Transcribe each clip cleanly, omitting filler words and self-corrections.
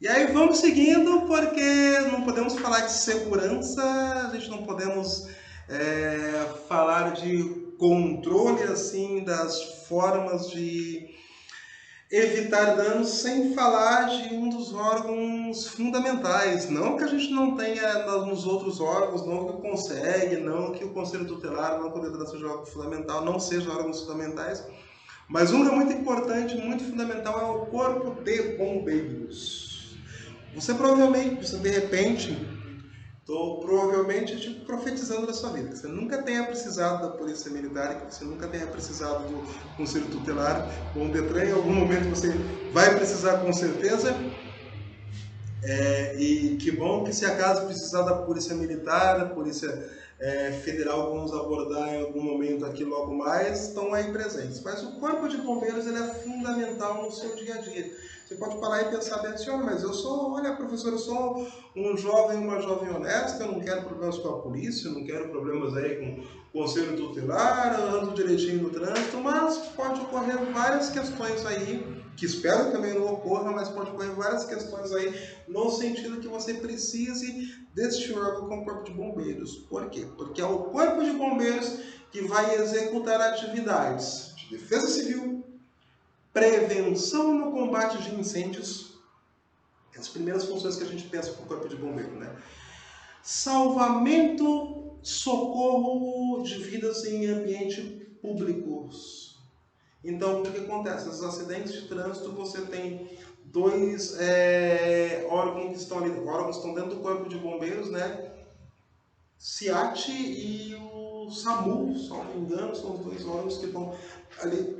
E aí vamos seguindo, porque não podemos falar de segurança, a gente não podemos falar de controle assim das formas de evitar danos sem falar de um dos órgãos fundamentais. Não que a gente não tenha nos outros órgãos, não que consegue, não que o Conselho Tutelar, não que o Detran seja órgão fundamental, não seja órgãos fundamentais, mas um que é muito importante, muito fundamental, é o Corpo de Bombeiros. Você de repente, estou provavelmente tipo, profetizando na sua vida, que você nunca tenha precisado da Polícia Militar, que você nunca tenha precisado do Conselho Tutelar, ou um Detran, em algum momento você vai precisar com certeza. E que bom que se acaso precisar da Polícia Militar, da Polícia Federal, vamos abordar em algum momento aqui logo mais, estão aí presentes. Mas o Corpo de Bombeiros ele é fundamental no seu dia a dia. Você pode parar e pensar bem assim, mas eu sou, olha professor, eu sou um jovem, uma jovem honesta, eu não quero problemas com a polícia, eu não quero problemas aí com o Conselho Tutelar, ando direitinho no trânsito, mas pode ocorrer várias questões aí, que espero que também não ocorra, mas pode ocorrer várias questões aí no sentido que você precise deste órgão como Corpo de Bombeiros. Por quê? Porque é o Corpo de Bombeiros que vai executar atividades de defesa civil, prevenção no combate de incêndios, as primeiras funções que a gente pensa para o Corpo de Bombeiro, né? Salvamento, socorro de vidas em ambiente públicos. Então, o que acontece? Nos acidentes de trânsito, você tem dois órgãos que estão ali, órgãos que estão dentro do Corpo de Bombeiros, né? CIAT e o SAMU, se não me engano, são os dois órgãos que estão ali,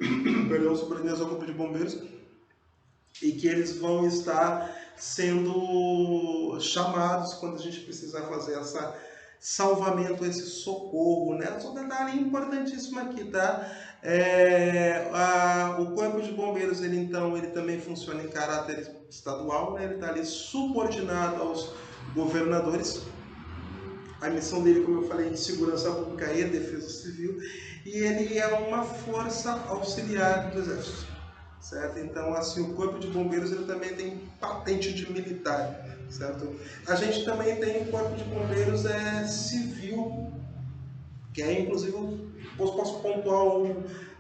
perdão, subordinados ao Corpo de Bombeiros, e que eles vão estar sendo chamados quando a gente precisar fazer essa salvamento, esse socorro, né? Só um detalhe importantíssimo aqui, tá? O Corpo de Bombeiros, ele então, ele também funciona em caráter estadual, né? Ele está ali subordinado aos governadores. A missão dele, como eu falei, de segurança pública e defesa civil, e ele é uma força auxiliar do Exército, certo? Então, assim, o Corpo de Bombeiros ele também tem patente de militar, certo? A gente também tem o Corpo de Bombeiros civil, que é, inclusive, posso pontuar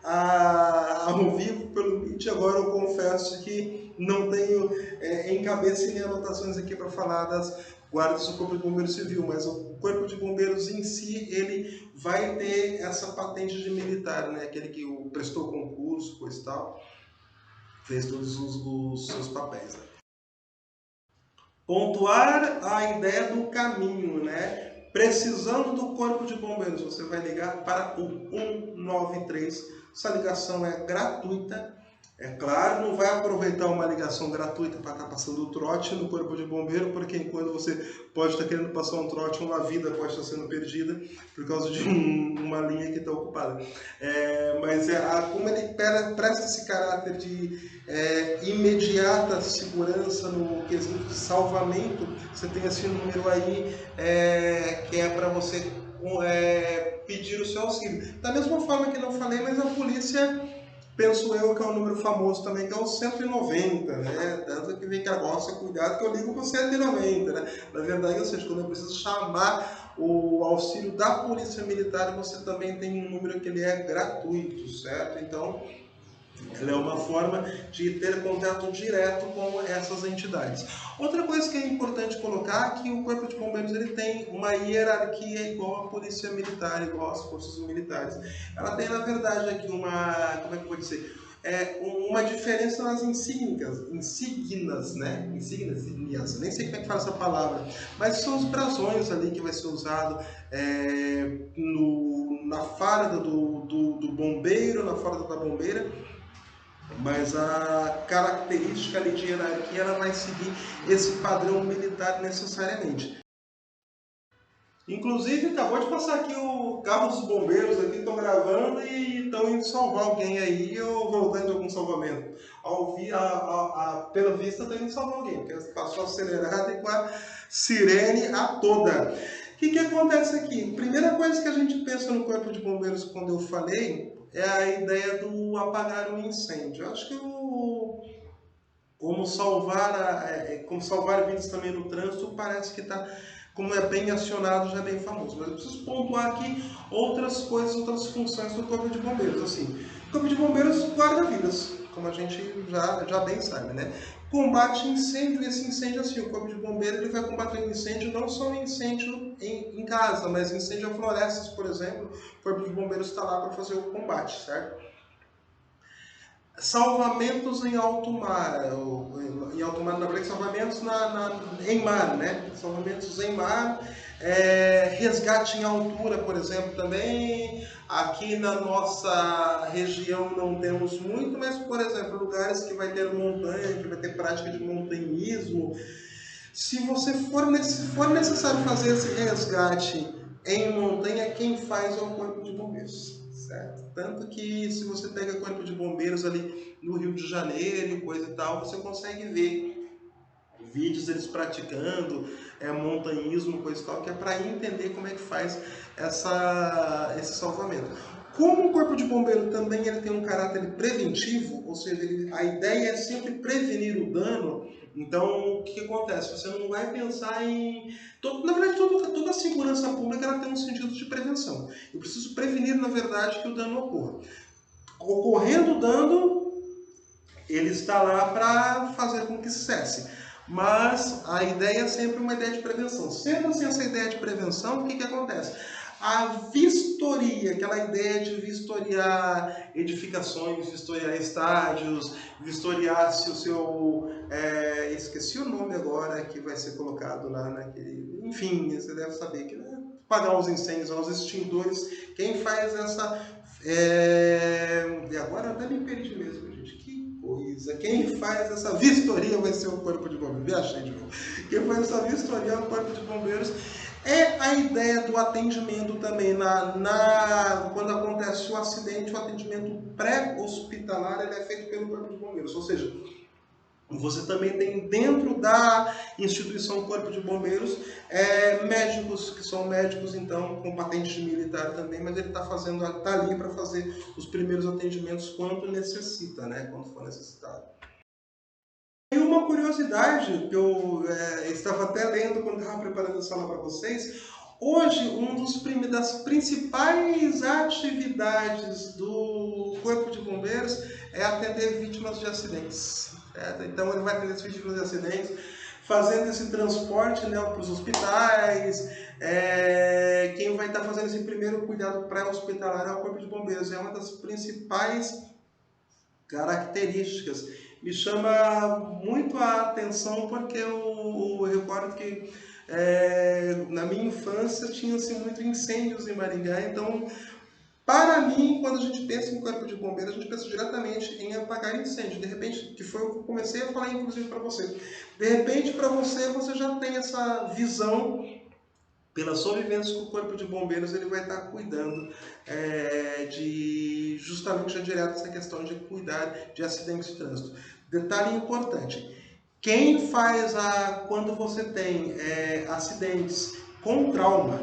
ao vivo pelo Meet. Agora eu confesso que não tenho em cabeça nem anotações aqui para falar das guardas do Corpo de Bombeiros Civil, mas o Corpo de Bombeiros em si, ele vai ter essa patente de militar, né? Aquele que prestou concurso, coisa e tal, fez todos os seus papéis, né? Pontuar a ideia do caminho, né? Precisando do Corpo de Bombeiros, você vai ligar para o 193. Essa ligação é gratuita. É claro, não vai aproveitar uma ligação gratuita para estar passando o trote no Corpo de Bombeiro, porque enquanto você pode estar querendo passar um trote, uma vida pode estar sendo perdida por causa de uma linha que está ocupada. Mas como ele presta esse caráter de imediata segurança no quesito de salvamento, você tem esse número aí que é para você pedir o seu auxílio. Da mesma forma que não falei, mas a polícia, penso eu que é um número famoso também, que é o 190, né? Tanto que vem que agora, cuidado que eu ligo com o 190, né? Na verdade, ou seja, quando eu preciso chamar o auxílio da Polícia Militar, você também tem um número que ele é gratuito, certo? Então, ela é uma forma de ter contato direto com essas entidades. Outra coisa que é importante colocar é que o Corpo de Bombeiros ele tem uma hierarquia igual à Polícia Militar, igual às forças militares. Ela tem, na verdade, aqui como é que eu vou dizer? Uma diferença nas insígnias, né? Insígnias, nem sei como é que fala essa palavra, mas são os brasões ali que vai ser usado na farda do bombeiro, na farda da bombeira, mas a característica ali de hierarquia ela vai seguir esse padrão militar necessariamente. Inclusive, acabou de passar aqui o carro dos bombeiros, aqui estão gravando e estão indo salvar alguém aí ou voltando de algum salvamento. Pela vista, estão indo salvar alguém, porque passou acelerada e com a sirene a toda. O que acontece aqui? Primeira coisa que a gente pensa no Corpo de Bombeiros quando eu falei é a ideia do apagar um incêndio. Eu acho que como salvar vidas também no trânsito, parece que está, como é bem acionado, já é bem famoso. Mas eu preciso pontuar aqui outras coisas, outras funções do Corpo de Bombeiros. Assim, o Corpo de Bombeiros guarda vidas, como a gente já bem sabe, né? Combate incêndio, esse incêndio assim, o Corpo de Bombeiro ele vai combater um incêndio, não só um incêndio em casa, mas incêndio em florestas, por exemplo, o Corpo de Bombeiros está lá para fazer o combate, certo? Salvamentos em alto mar, em alto mar, na verdade, salvamentos em mar, né? Salvamentos em mar, resgate em altura, por exemplo, também. Aqui na nossa região não temos muito, mas, por exemplo, lugares que vai ter montanha, que vai ter prática de montanhismo. Se for necessário fazer esse resgate em montanha, quem faz é o Corpo de Bombeiros. Certo? Tanto que se você pega o Corpo de Bombeiros ali no Rio de Janeiro e coisa e tal, você consegue ver vídeos deles praticando montanhismo, coisa e tal, que é para entender como é que faz esse salvamento. Como o Corpo de Bombeiro também ele tem um caráter preventivo, ou seja, a ideia é sempre prevenir o dano, então o que acontece? Você não vai pensar em... na verdade, toda a segurança pública ela tem um sentido de prevenção. Eu preciso prevenir, na verdade, que o dano ocorra. Ocorrendo o dano, ele está lá para fazer com que cesse. Mas a ideia é sempre uma ideia de prevenção. Sendo assim essa ideia de prevenção, o que acontece? A vistoria, aquela ideia de vistoriar edificações, vistoriar estádios, vistoriar se o seu... esqueci o nome agora que vai ser colocado lá naquele... Enfim, você deve saber que apagar os incêndios, os extintores. Quem faz essa... E agora eu até me perdi mesmo, gente. Que coisa. Quem faz essa vistoria vai ser o Corpo de Bombeiros. Me achei de novo. Quem faz essa vistoria é o Corpo de Bombeiros. É a ideia do atendimento também, quando acontece o acidente, o atendimento pré-hospitalar ele é feito pelo Corpo de Bombeiros, ou seja, você também tem dentro da instituição Corpo de Bombeiros médicos, que são médicos então com patente militar também, mas ele está ali para fazer os primeiros atendimentos quando necessita, né, quando for necessitado. E uma curiosidade que eu estava até lendo quando estava preparando essa aula para vocês, hoje das principais atividades do Corpo de Bombeiros é atender vítimas de acidentes. Certo? Então ele vai atender as vítimas de acidentes, fazendo esse transporte, né, para os hospitais. Quem vai estar fazendo esse primeiro cuidado pré-hospitalar é o Corpo de Bombeiros. É uma das principais características. Me chama muito a atenção porque eu recordo que na minha infância tinha-se muito incêndios em Maringá, então para mim, quando a gente pensa em Corpo de Bombeiros, a gente pensa diretamente em apagar incêndio. De repente, que foi o que eu comecei a falar inclusive para você. De repente, para você já tem essa visão pela sua vivência com o Corpo de Bombeiros, ele vai estar cuidando justamente já direto essa questão de cuidar de acidentes de trânsito. Detalhe importante, quando você tem acidentes com trauma,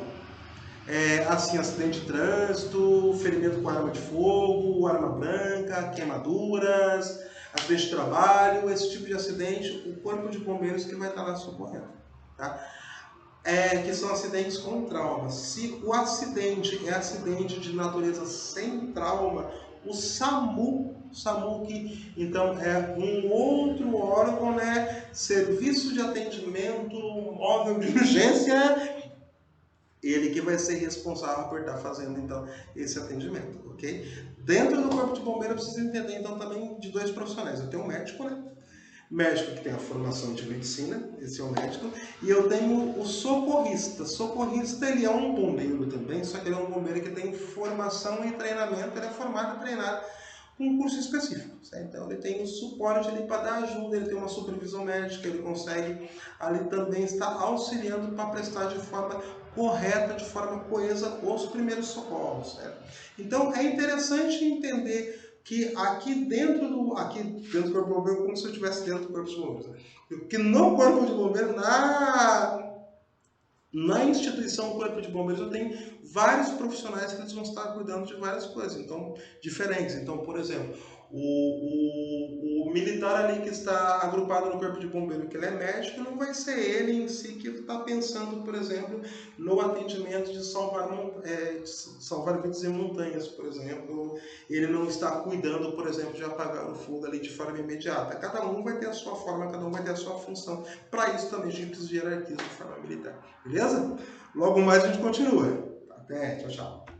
assim, acidente de trânsito, ferimento com arma de fogo, arma branca, queimaduras, acidente de trabalho, esse tipo de acidente, o Corpo de Bombeiros que vai estar lá socorrendo, tá? Que são acidentes com trauma. Se o acidente é acidente de natureza sem trauma, o SAMU que então é um outro órgão, né? Serviço de Atendimento Móvel de Urgência, ele que vai ser responsável por estar fazendo então esse atendimento, ok? Dentro do Corpo de Bombeiro eu preciso entender então também de dois profissionais. Eu tenho um médico, né? Médico que tem a formação de medicina, esse é o médico, e eu tenho o socorrista. Socorrista, ele é um bombeiro também, só que ele é um bombeiro que tem formação e treinamento, ele é formado e treinado com um curso específico, certo? Então ele tem o suporte ali para dar ajuda, ele tem uma supervisão médica, ele consegue ali também estar auxiliando para prestar de forma correta, de forma coesa, os primeiros socorros, certo? Então é interessante entender que aqui dentro do Corpo de Bombeiro, como se eu estivesse dentro do Corpo de Bombeiros, né? Que no Corpo de Bombeiro, na instituição Corpo de Bombeiros, eu tenho vários profissionais que eles vão estar cuidando de várias coisas, então, diferentes. Então, por exemplo, O militar ali que está agrupado no corpo de bombeiro, que ele é médico, não vai ser ele em si que está pensando, por exemplo, no atendimento de salvar vidas em montanhas, por exemplo. Ele não está cuidando, por exemplo, de apagar o fogo ali de forma imediata. Cada um vai ter a sua forma, cada um vai ter a sua função. Para isso também a gente precisa de hierarquias de forma militar. Beleza? Logo mais a gente continua. Até, tchau, tchau.